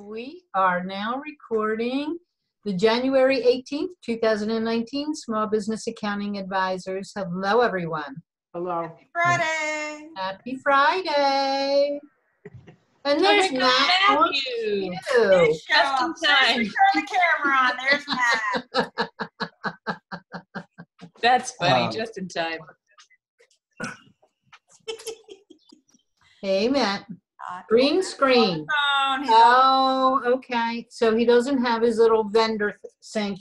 We are now recording the January 18th, 2019 Small Business Accounting Advisors. Hello, everyone. Hello. Happy Friday. Happy Friday. And there's Matt. Matthew. Just in time. Turn the camera on. There's Matt. That's funny, just in time. Hey, Matt. Green screen. Oh, okay. So he doesn't have his little vendor sync.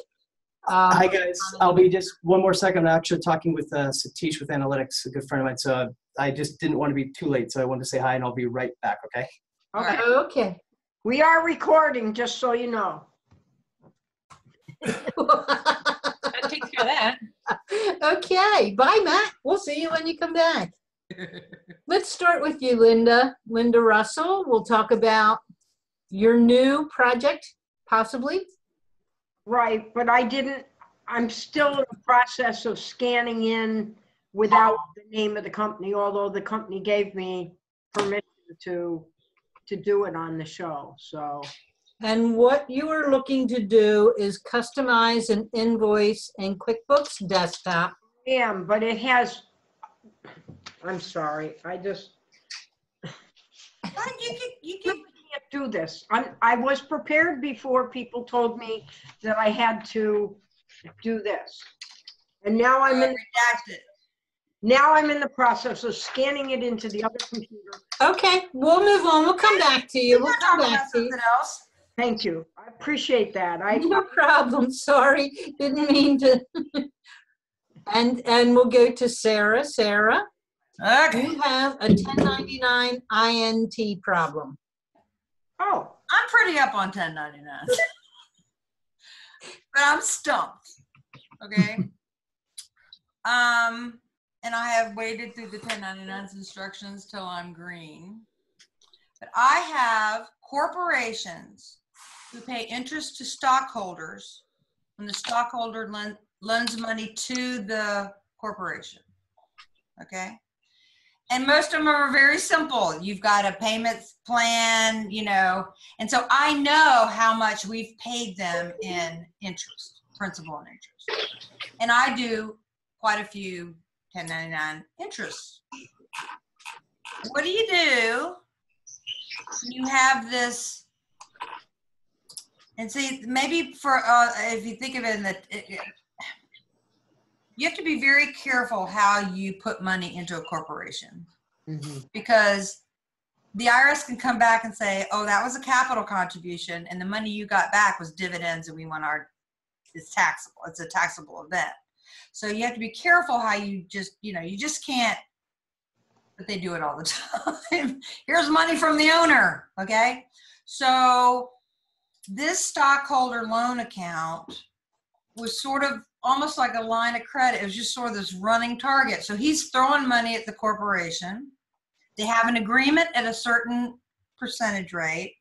Hi, guys. I'll be just one more second. I'm actually talking with Satish with Analytics, a good friend of mine. So I just didn't want to be too late. So I wanted to say hi, and I'll be right back, okay? Okay. Okay. We are recording, just so you know. That takes care of that. Okay. Bye, Matt. We'll see you when you come back. Let's start with you, Linda. Linda Russell. We'll talk about your new project, possibly. Right, but I'm still in the process of scanning in without the name of the company, although the company gave me permission to do it on the show, so. And what you are looking to do is customize an invoice in QuickBooks Desktop. But it has, I'm sorry, You can't do this. I was prepared before people told me that I had to do this. And now I'm in the process of scanning it into the other computer. Okay, we'll move on. We'll come back to you. We'll come back to you. Something else. Thank you. I appreciate that. No problem. Sorry, didn't mean to. And we'll go to Sarah. Sarah, Okay. you have a 1099 INT problem. Oh. I'm pretty up on 1099. But I'm stumped. Okay. And I have waded through the 1099's instructions till I'm green. But I have corporations who pay interest to stockholders when the stockholder loans money to the corporation. Okay. And most of them are very simple. You've got a payments plan, and so I know how much we've paid them in interest, principal and interest. And I do quite a few 1099 interests. What do? You have this, and see, maybe for, if you think of it you have to be very careful how you put money into a corporation, because the IRS can come back and say, oh, that was a capital contribution and the money you got back was dividends and we want it's taxable. It's a taxable event. So you have to be careful how you just can't, but they do it all the time. Here's money from the owner, okay? So this stockholder loan account was sort of almost like a line of credit. It was just sort of this running target. So he's throwing money at the corporation. They have an agreement at a certain percentage rate.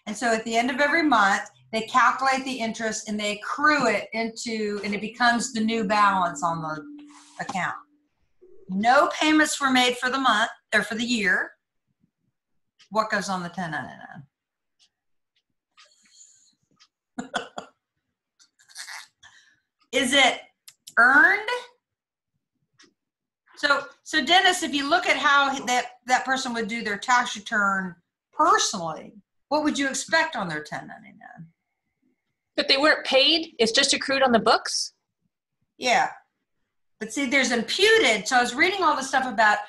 And so at the end of every month, they calculate the interest and they accrue it and it becomes the new balance on the account. No payments were made for the month or for the year. What goes on the 1099? Is it earned? So Dennis, if you look at how that person would do their tax return personally, what would you expect on their 1099? That they weren't paid? It's just accrued on the books? Yeah. But see, there's imputed. So I was reading all the stuff about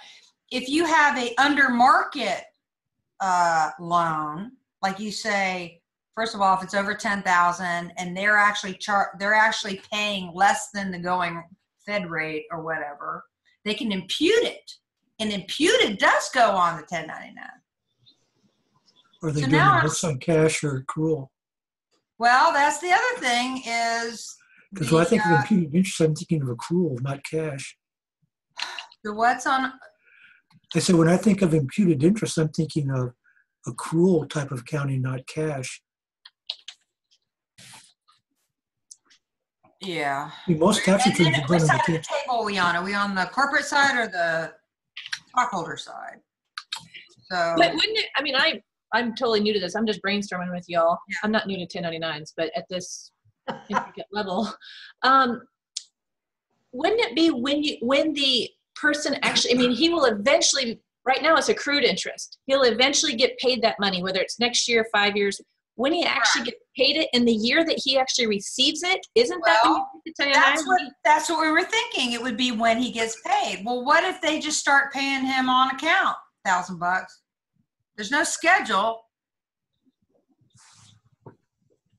if you have a under market loan, like you say, first of all, if it's over 10,000 and they're actually paying less than the going Fed rate or whatever, they can impute it. And imputed does go on the 1099. Are they doing the books on cash or accrual? Well, that's the other thing is. Because when I think of imputed interest, I'm thinking of accrual, not cash. The what's on? I said when I think of imputed interest, I'm thinking of accrual type of accounting, not cash. Yeah. I mean, most tax returns are done Which on side the of the table are we on? Are we on the corporate side or the stockholder side? So. But wouldn't it? I mean, I I'm totally new to this. I'm just brainstorming with y'all. Yeah. I'm not new to 1099s, but at this intricate level, wouldn't it be when the person actually, I mean, he will eventually, right now it's accrued interest. He'll eventually get paid that money, whether it's next year, 5 years, when he actually gets paid it in the year that he actually receives it. Isn't that when you get to 1099? That's what we were thinking. It would be when he gets paid. Well, what if they just start paying him on account, $1,000? There's no schedule.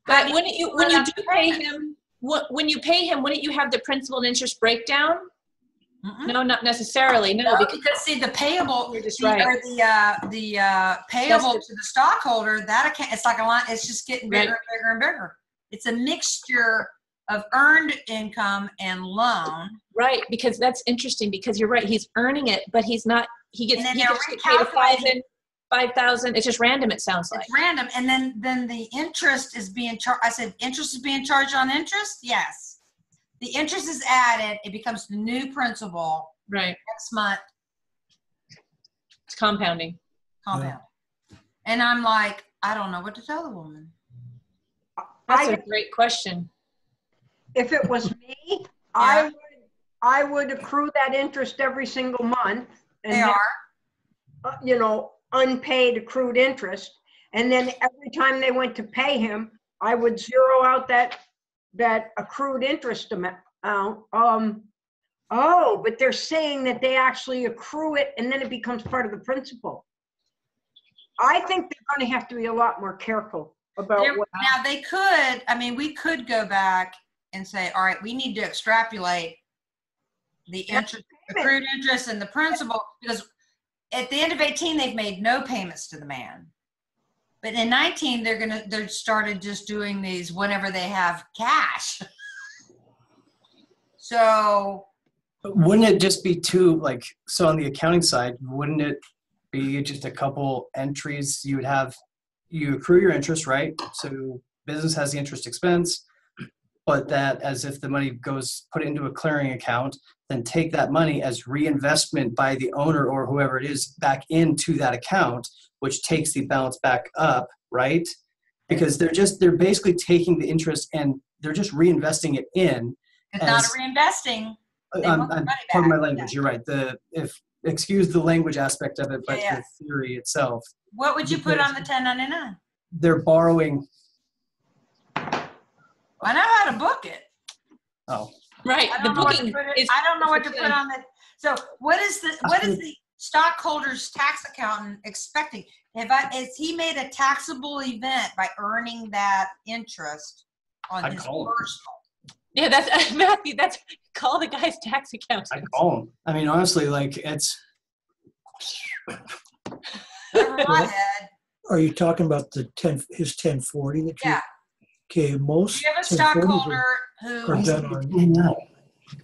But when you do pay him, when you pay him, wouldn't you have the principal and interest breakdown? Mm-mm. No, not necessarily. No, because see, the payable, the payable to the stockholder, that account, it's like a line. It's just getting bigger and bigger and bigger. It's a mixture of earned income and loan. Right, because that's interesting. Because you're right, he's earning it, but he's not. He gets paid 5,000. It's just random. It sounds like it's random, and then the interest is being charged. I said interest is being charged on interest. Yes. The interest is added. It becomes the new principal. Right. Next month. It's compounding. Compound. Yeah. And I'm like, I don't know what to tell the woman. That's a great question. If it was me, I would accrue that interest every single month. And they are. Unpaid accrued interest. And then every time they went to pay him, I would zero out that accrued interest amount. But they're saying that they actually accrue it and then it becomes part of the principal. I think they're going to have to be a lot more careful about now they could, we could go back and say, all right, we need to extrapolate the interest, accrued interest and the principal, because at the end of 18, they've made no payments to the man. But in 19, they're started just doing these whenever they have cash. So wouldn't it just be so on the accounting side, wouldn't it be just a couple entries you accrue your interest, right? So business has the interest expense, but that as if the money put it into a clearing account, then take that money as reinvestment by the owner or whoever it is back into that account, which takes the balance back up, right? Because they're basically taking the interest and they're just reinvesting it in. It's not a reinvesting. I'm pardon my language. Yeah. You're right. Excuse the language aspect of it, but the theory itself. What would you put on the 1099? They're borrowing. I know how to book it. Oh. Right. I don't know what to put on the. So what is the stockholder's tax accountant expecting? Is he made a taxable event by earning that interest on his personal? Yeah, that's Matthew. Call the guy's tax accountant. I call him. Honestly, it's. Over my head. Are you talking about his 1040 that you? Yeah. Okay, most. You have a stockholder who are done on.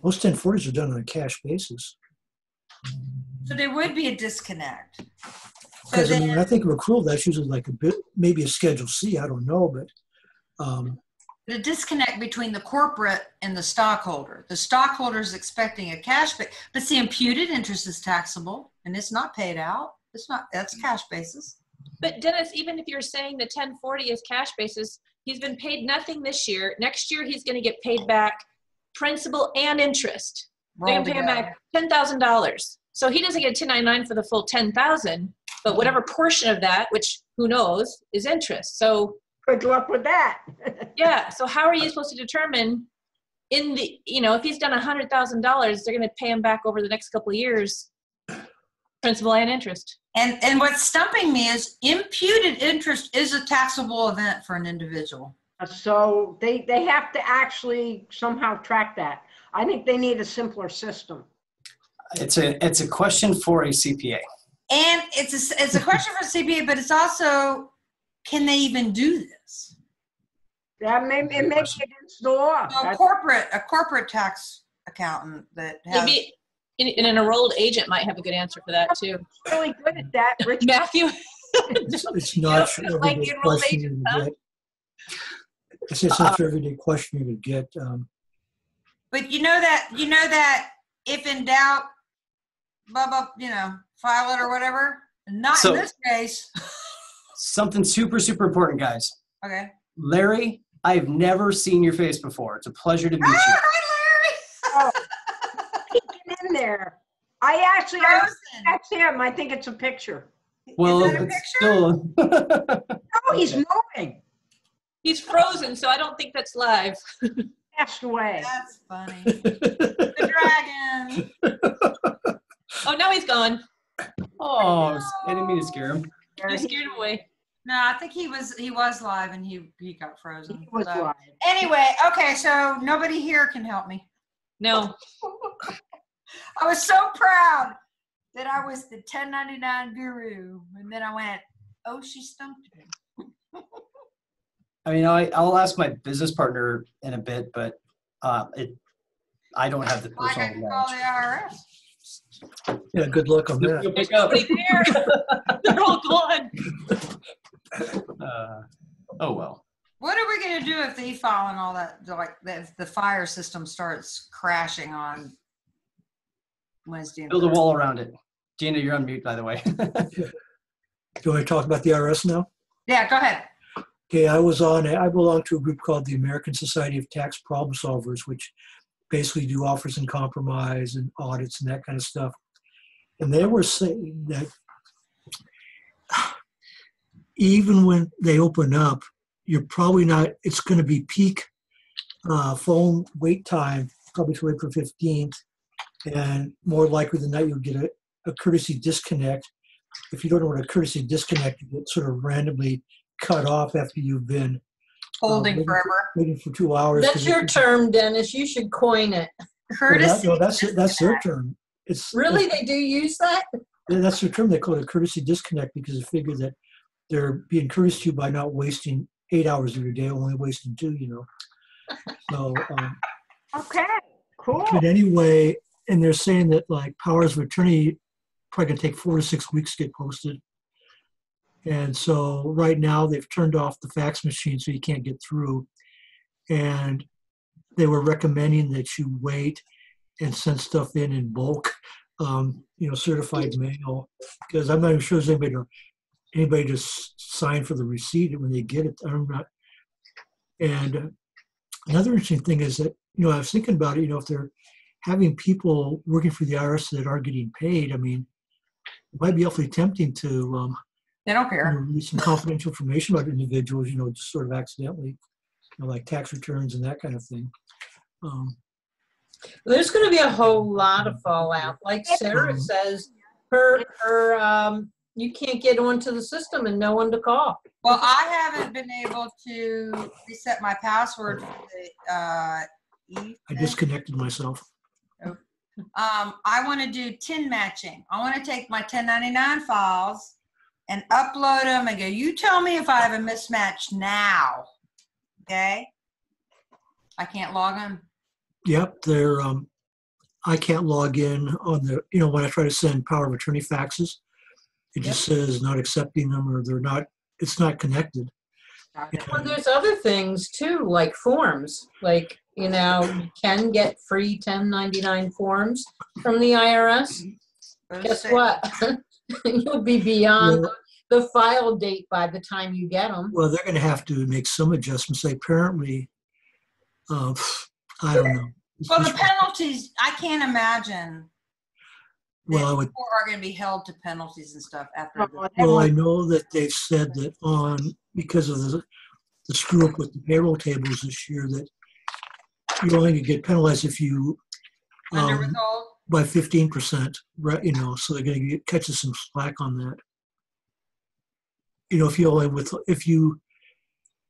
Most 1040s are done on a cash basis. So there would be a disconnect. Because when I think of accrual, that's usually maybe a Schedule C. I don't know, but. The disconnect between the corporate and the stockholder. The stockholder is expecting a cash pay, but see, imputed interest is taxable and it's not paid out. That's cash basis. But Dennis, even if you're saying the 1040 is cash basis, he's been paid nothing this year. Next year, he's going to get paid back principal and interest. They're going to pay him back $10,000. So he doesn't get a 1099 for the full 10,000, but whatever portion of that, which who knows, is interest. So good luck with that. Yeah. So how are you supposed to determine if he's done $100,000, they're going to pay him back over the next couple of years, principal and interest. And what's stumping me is imputed interest is a taxable event for an individual. So they have to actually somehow track that. I think they need a simpler system. It's a question for a CPA. And it's a question for a CPA, but it's also, can they even do this? That may be against the law. So a corporate tax accountant that has maybe an enrolled agent might have a good answer for that too. Really good at that, Rich. Matthew. It's not your everyday question you would get. It's not your everyday question you would get. But you know that if in doubt, file it or whatever. Not in this case. Something super, super important, guys. Okay. Larry, I've never seen your face before. It's a pleasure to meet you. Hi, Get in there. I actually that's him. I think it's a picture. Well, Is that a it's picture? still. Oh, he's moving. He's frozen, so I don't think that's live. Passed away. That's funny. The dragon. Oh, now he's gone. Oh, I didn't mean to scare him. You scared him away. No, I think he was live and he got frozen. He was So, live. anyway, okay, so nobody here can help me. No. I was so proud that I was the 1099 guru, and then I went, "Oh, she stumped me." I mean, I'll ask my business partner in a bit, but I don't have the Like I personal can call knowledge. the IRS. Yeah, good luck on that. You'll There's pick up. nobody there. They're all gone. Oh well. What are we gonna do if the e-file and all that, if the fire system starts crashing on Wednesday? And Build a Thursday? wall around it. Gina, you're on mute, by the way. Do you want to talk about the IRS now? Yeah, go ahead. Okay, I belong to a group called the American Society of Tax Problem Solvers, which basically do offers and compromise and audits and that kind of stuff. And they were saying that even when they open up, you're probably not, it's going to be peak phone wait time, probably till April 15th. And more likely than not, you'll get a courtesy disconnect. If you don't know what a courtesy disconnect, you get sort of randomly cut off after you've been Holding forever. waiting for 2 hours. That's your term, Dennis. You should coin it. Courtesy. That's their term. It's Really? They do use that? that's their term. They call it a courtesy disconnect because they figure that they're being courteous to you by not wasting 8 hours of your day, only wasting 2. So, Okay, cool. but anyway, and they're saying that like powers of attorney probably gonna take 4 to 6 weeks to get posted. And so right now they've turned off the fax machine so you can't get through. And they were recommending that you wait and send stuff in bulk, certified mail, because I'm not even sure there's anybody just sign for the receipt when they get it. I'm not. And another interesting thing is that, I was thinking about it, if they're having people working for the IRS that aren't getting paid, I mean, it might be awfully tempting to They don't care. release some confidential information about individuals, just sort of accidentally, like tax returns and that kind of thing. There's going to be a whole lot of fallout. Like Sarah says, you can't get onto the system and no one to call. Well, I haven't been able to reset my password for the I disconnected myself. I want to do tin matching. I want to take my 1099 files and upload them and go, you tell me if I have a mismatch now. Okay? I can't log in. Yep, they're. I can't log in on the. When I try to send power of attorney faxes, it just says not accepting them, or they're not. It's not connected. Well, there's other things too, like forms. Like, you can get free 1099 forms from the IRS. Guess what? You'll be beyond the file date by the time you get them. Well, they're going to have to make some adjustments. Apparently, I don't know. Well, the penalties, I can't imagine. Well, People are going to be held to penalties and stuff after. Well, I know that they've said that because of the screw up with the payroll tables this year, that you're only going to get penalized if you Under withhold? by 15%. Right? So they're going to catch us some slack on that. If you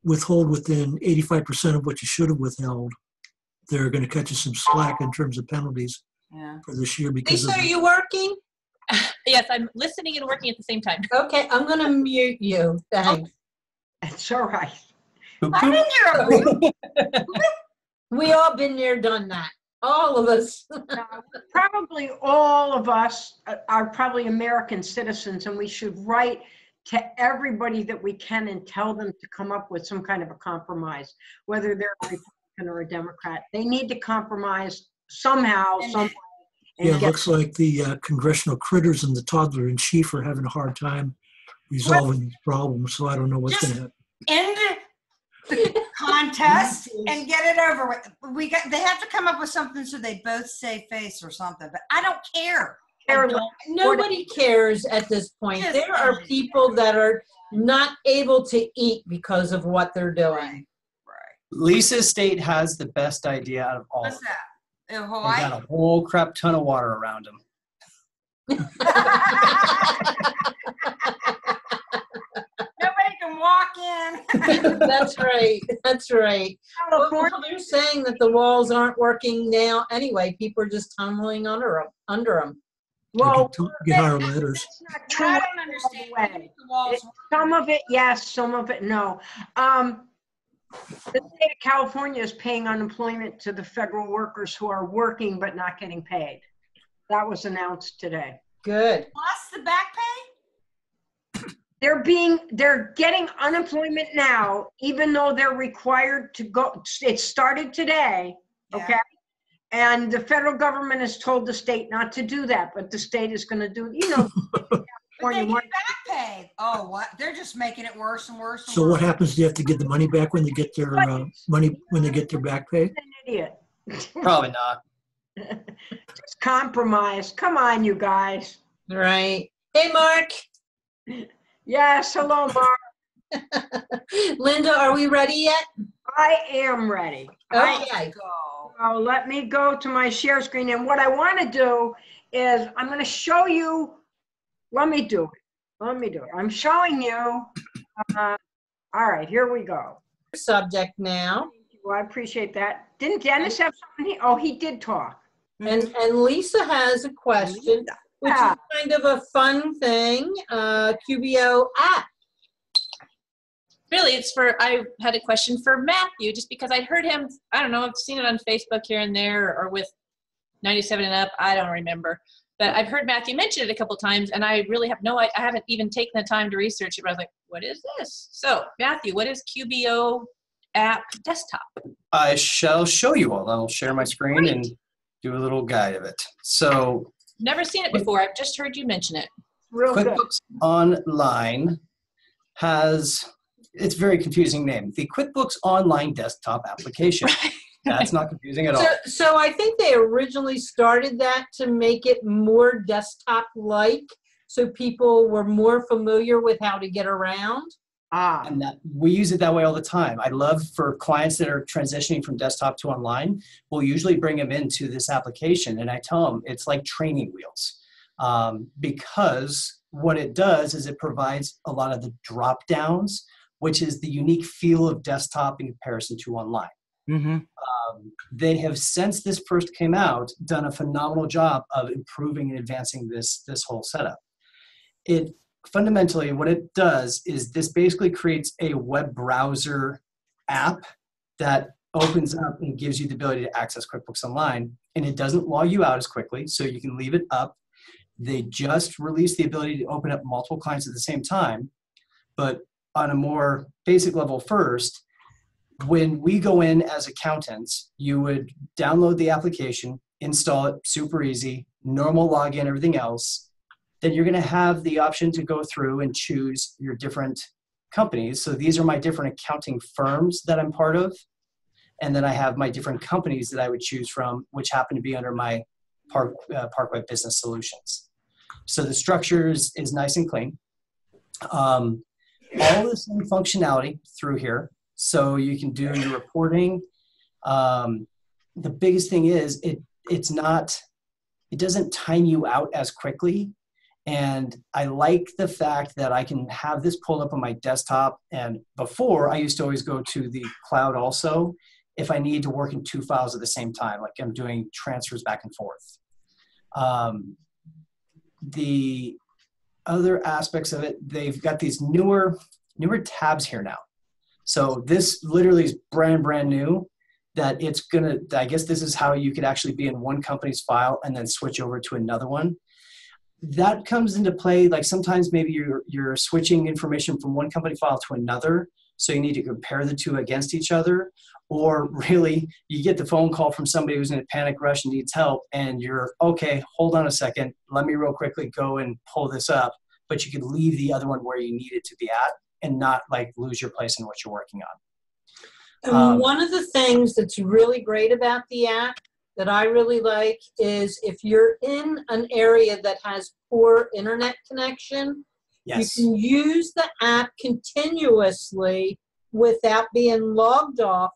withhold within 85% of what you should have withheld, they're going to catch us some slack in terms of penalties for this year. Because Lisa, are you working? Yes, I'm listening and working at the same time. Okay, I'm going to mute you. Thanks. That's all right. I didn't hear a We all been there, done that. All of us. Probably all of us are probably American citizens, and we should write to everybody that we can and tell them to come up with some kind of a compromise, whether they're a Republican or a Democrat. They need to compromise somehow, some way. it looks like the congressional critters and the toddler in chief are having a hard time resolving these problems, so I don't know what's going to happen. End the contest and get it over with. They have to come up with something so they both save face or something, but I don't care. Nobody cares at this point. There are people that are not able to eat because of what they're doing. Right. Lisa's state has the best idea out of all. What's that? In They Hawaii? got a whole crap ton of water around them. Nobody can walk in. That's right. That's right. Well, they're saying that the walls aren't working now anyway. People are just tumbling under them. Well, Get higher ladders. that's not true. I don't understand. Way. The walls Some of it, yes. Some of it, no. The state of California is paying unemployment to the federal workers who are working but not getting paid. That was announced today. Good. plus the back pay? They're getting unemployment now, even though they're required to go. It started today, Yeah. okay? And the federal government has told the state not to do that, but the state is going to do, But they California get back pay. Oh, what? They're just making it worse and worse and So worse. what happens? Do you have to get the money back when they get their money, when they get their back pay? an idiot. Probably not. Just compromise. Come on, you guys. Right. Hey, Mark. Yes, hello, Mark. Linda, are we ready yet? I am ready. Okay. Go. So let me go to my share screen. And what I want to do is I'm going to show you. Let me do it. I'm showing you. All right, here we go. Subject now. Well, I appreciate that. Didn't Dennis have something? Oh, he did talk. And Lisa has a question, which is kind of a fun thing. QBO App. Really, I had a question for Matthew, just because I'd heard him, I don't know, I've seen it on Facebook here and there, or with 97 and Up, I don't remember. But I've heard Matthew mention it a couple times, and I really have I haven't even taken the time to research it, but I was like, what is this? So, Matthew, what is QBO App Desktop? I shall show you all. I'll share my screen and do a little guide of it. So Never seen it before. I've just heard you mention it. Real good. QuickBooks Online has, it's a very confusing name, the QuickBooks Online Desktop Application. That's not confusing at all. So I think they originally started that to make it more desktop-like, so people were more familiar with how to get around. And that we use it that way all the time. I love for clients that are transitioning from desktop to online, we'll usually bring them into this application and I tell them it's like training wheels, because what it does is it provides a lot of the drop downs, which is the unique feel of desktop in comparison to online. Mm-hmm. They have, since this first came out, done a phenomenal job of improving and advancing this whole setup. It fundamentally, what it does is this basically creates a web browser app that opens up and gives you the ability to access QuickBooks Online, and it doesn't log you out as quickly, so you can leave it up. They just released the ability to open up multiple clients at the same time, but on a more basic level first, when we go in as accountants, you would download the application, install it, super easy, normal login, everything else. Then you're going to have the option to go through and choose your different companies. So these are my different accounting firms that I'm part of. And then I have my different companies that I would choose from, which happen to be under my Parkway Business Solutions. So the structure is nice and clean. All the same functionality through here. So you can do your reporting. The biggest thing is it doesn't time you out as quickly. And I like the fact that I can have this pulled up on my desktop. And before, I used to always go to the cloud also if I need to work in two files at the same time, like I'm doing transfers back and forth. The other aspects of it, they've got these newer tabs here now. So this literally is brand new, that it's gonna, I guess this is how you could actually be in one company's file and then switch over to another one. That comes into play, like sometimes maybe you're switching information from one company file to another, so you need to compare the two against each other, or really you get the phone call from somebody who's in a panic rush and needs help, and you're, okay, hold on a second, let me real quickly go and pull this up, but you could leave the other one where you need it to be at and not like lose your place in what you're working on. And one of the things that's really great about the app that I really like is if you're in an area that has poor internet connection, Yes. you can use the app continuously without being logged off,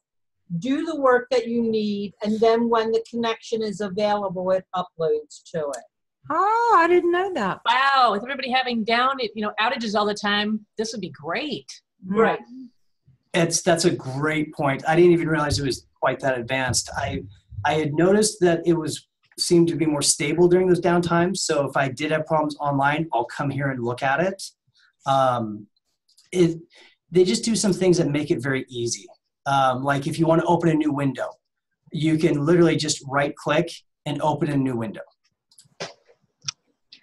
do the work that you need, and then when the connection is available, it uploads to it. Oh, I didn't know that. Wow, with everybody having outages all the time, this would be great. Right. That's a great point. I didn't even realize it was quite that advanced. I had noticed that it seemed to be more stable during those downtimes. So if I did have problems online, I'll come here and look at it. They just do some things that make it very easy. Like if you want to open a new window, you can literally just right click and open a new window.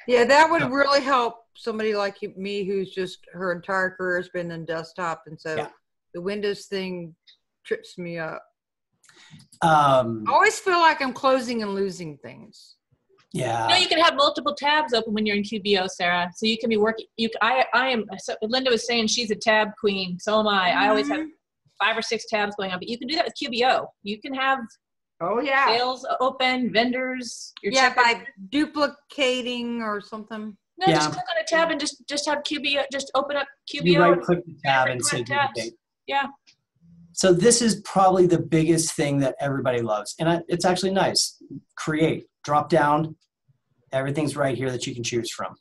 Yeah, that would really help somebody like me who's just her entire career has been in desktop. And so the Windows thing trips me up. I always feel like I'm closing and losing things. Yeah. You can have multiple tabs open when you're in QBO, Sarah. So you can be working. So Linda was saying she's a tab queen. So am I. I always have 5 or 6 tabs going on, but you can do that with QBO. You can have sales open, vendors. By duplicating or something. No, just click on a tab and just have QBO. Just open up QBO. You right click the tab and say duplicate. Yeah. So this is probably the biggest thing that everybody loves. And it's actually nice. Create, drop down. Everything's right here that you can choose from.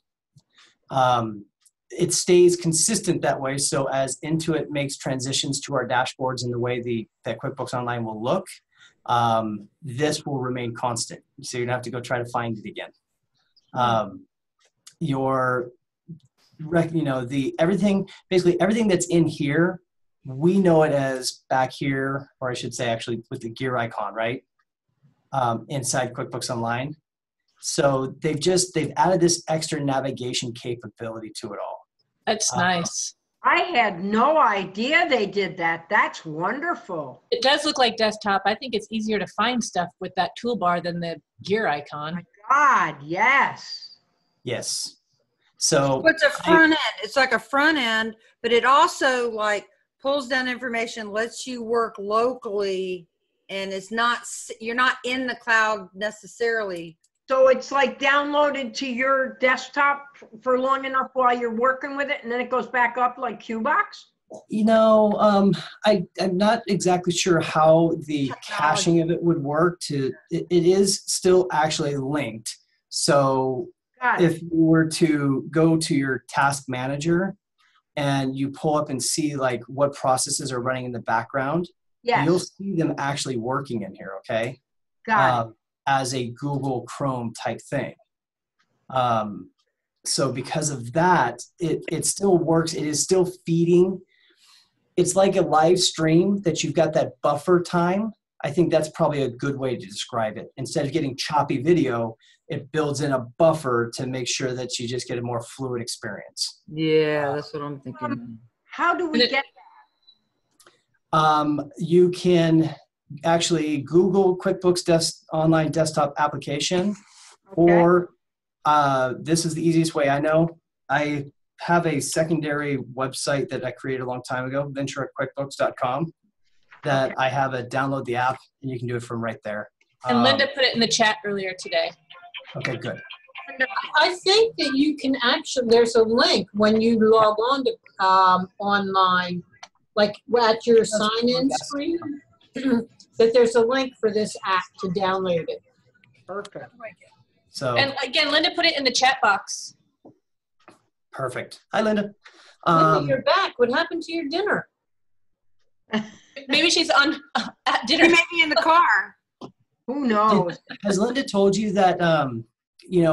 It stays consistent that way. So as Intuit makes transitions to our dashboards and the way that QuickBooks Online will look, this will remain constant. So you don't have to go try to find it again. Basically everything that's in here, we know it as back here, or I should say actually with the gear icon, right? Inside QuickBooks Online. So they've added this extra navigation capability to it all. That's nice. I had no idea they did that. That's wonderful. It does look like desktop. I think it's easier to find stuff with that toolbar than the gear icon. My God, yes. Yes. So it's a front end. It's like a front end, but it also like pulls down information, lets you work locally, and you're not in the cloud necessarily. So it's like downloaded to your desktop for long enough while you're working with it, and then it goes back up like QBox? I'm not exactly sure how the caching of it would work. It is still actually linked. So if you were to go to your task manager and you pull up and see like what processes are running in the background, you'll see them actually working in here, okay? Got it. As a Google Chrome type thing. So because of that, it still works. It is still feeding. It's like a live stream that you've got that buffer time. I think that's probably a good way to describe it. Instead of getting choppy video, it builds in a buffer to make sure that you just get a more fluid experience. Yeah, that's what I'm thinking. How do we get that? You can actually Google QuickBooks Online Desktop application, or this is the easiest way I know. I have a secondary website that I created a long time ago, venture@quickbooks.com, that I have a download the app, and you can do it from right there. And Linda put it in the chat earlier today. Okay, good. I think that you can actually, there's a link when you log on to online, like at your sign-in screen, that there's a link for this app to download it. Perfect. So, and again, Linda put it in the chat box. Perfect. Hi, Linda. Linda, you're back. What happened to your dinner? Maybe she's on at dinner. She may be in the car. Who knows? Has Linda told you that, I'm in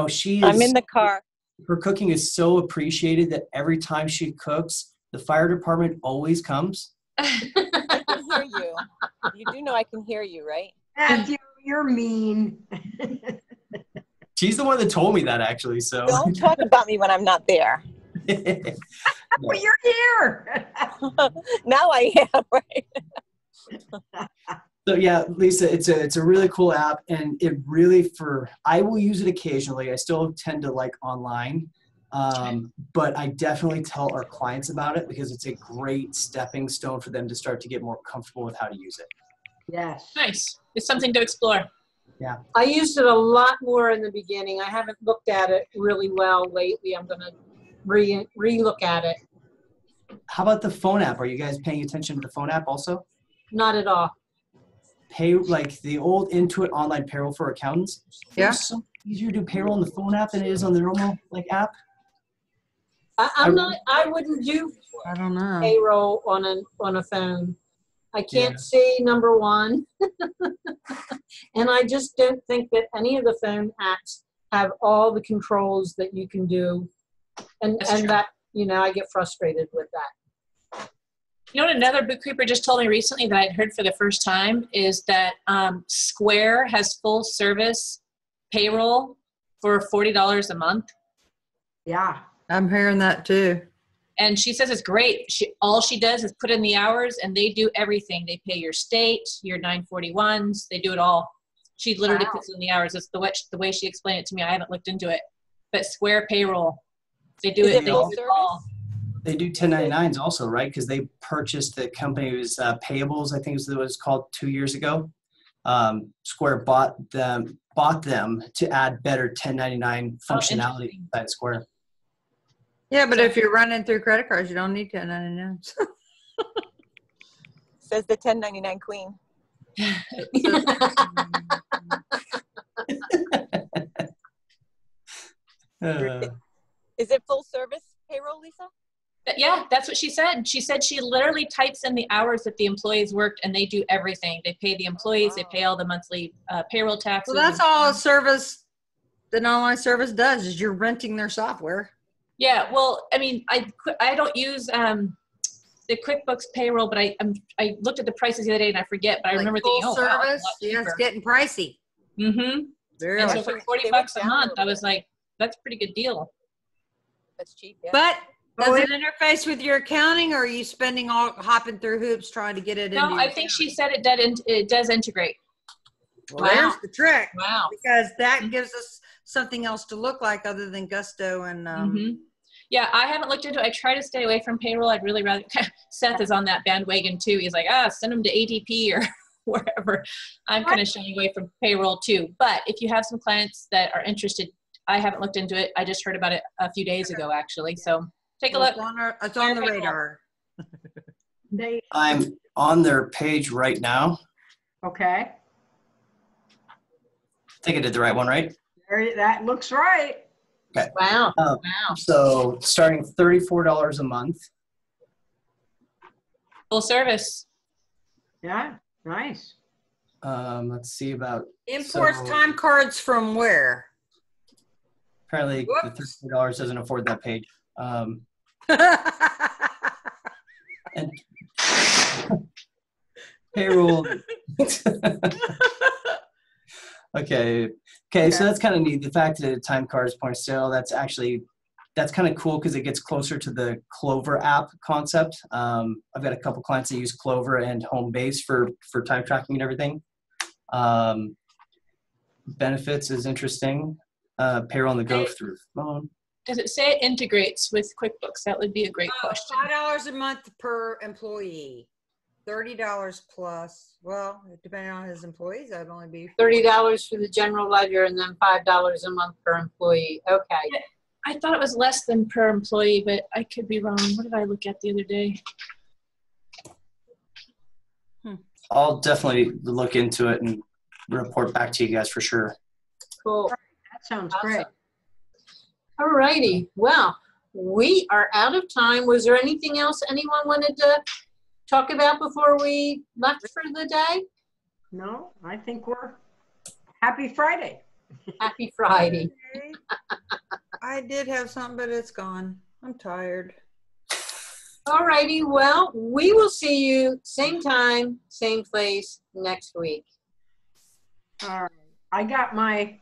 the car. Her cooking is so appreciated that every time she cooks, the fire department always comes? I can hear you. You do know I can hear you, right? Matthew, you're mean. She's the one that told me that, actually. So don't talk about me when I'm not there. Well, you're here. Now I am, right? So yeah, Lisa, it's a really cool app, and it really I will use it occasionally. I still tend to like online. But I definitely tell our clients about it because it's a great stepping stone for them to start to get more comfortable with how to use it. Yes. Nice. It's something to explore. Yeah. I used it a lot more in the beginning. I haven't looked at it really well lately. I'm going to re-look at it. How about the phone app? Are you guys paying attention to the phone app also? Not at all. Like the old Intuit online payroll for accountants. Yeah. It's so easier to do payroll on the phone app than it is on the normal like app. I wouldn't do I don't know. payroll on a phone. I can't see, number one. And I just don't think that any of the phone apps have all the controls that you can do. And that, I get frustrated with that. You know what another bookkeeper just told me recently that I'd heard for the first time is that Square has full service payroll for $40 a month. Yeah. I'm hearing that too. And she says it's great. All she does is put in the hours and they do everything. They pay your state, your 941s, they do it all. She literally puts in the hours. It's the way she explained it to me. I haven't looked into it. But Square Payroll, they do it. They do it all. They do 1099s also, right? Because they purchased the company's payables, I think is what it was called 2 years ago. Square bought them to add better 1099 functionality inside Square. Yeah, but if you're running through credit cards, you don't need 1099s. Says the 1099 queen. Is it full service payroll, Lisa? Yeah, that's what she said. She said she literally types in the hours that the employees worked and they do everything. They pay the employees, they pay all the monthly payroll taxes. Well, that's all a service, an online service does, is you're renting their software. Yeah, well, I mean, I don't use the QuickBooks payroll, but I looked at the prices the other day and I forget, but I remember thinking, full service, yeah, it's getting pricey. Mm-hmm. Very And so much. for $40 a month, I was like, that's a pretty good deal. That's cheap, yeah. But does it interface with your accounting, or are you spending hopping through hoops trying to get it No, I think she said it does integrate. Well, there's the trick. Wow. Because that gives us something else to look like other than Gusto and Yeah, I haven't looked into it. I try to stay away from payroll. I'd really rather Seth is on that bandwagon too. He's like, send them to ADP or wherever. I'm kind of shying away from payroll too. But if you have some clients that are interested, I haven't looked into it. I just heard about it a few days ago actually. So take a look. It's on the radar. I'm on their page right now. Okay. I think I did the right one, right? That looks right. Okay. Wow. Wow. So starting $34 a month. Full service. Yeah. Nice. Let's see about Imports time cards from where? Apparently the $34 doesn't afford that page. And payroll. Okay, so that's kind of neat. The fact that time cards point of sale, that's kind of cool because it gets closer to the Clover app concept. I've got a couple clients that use Clover and Homebase for time tracking and everything. Benefits is interesting. Payroll on the go through phone. Does it say it integrates with QuickBooks? That would be a great question. $5 a month per employee. $30 plus. Well, depending on his employees, that'd only be $30 for the general ledger and then $5 a month per employee. Okay. I thought it was less than per employee, but I could be wrong. What did I look at the other day? I'll definitely look into it and report back to you guys for sure. Cool. That sounds great. All righty. Well, we are out of time. Was there anything else anyone wanted to talk about before we left for the day? No, I think we're happy Friday. Happy Friday. I did have something, but it's gone. I'm tired. All righty. Well, we will see you same time, same place next week. All right. I got my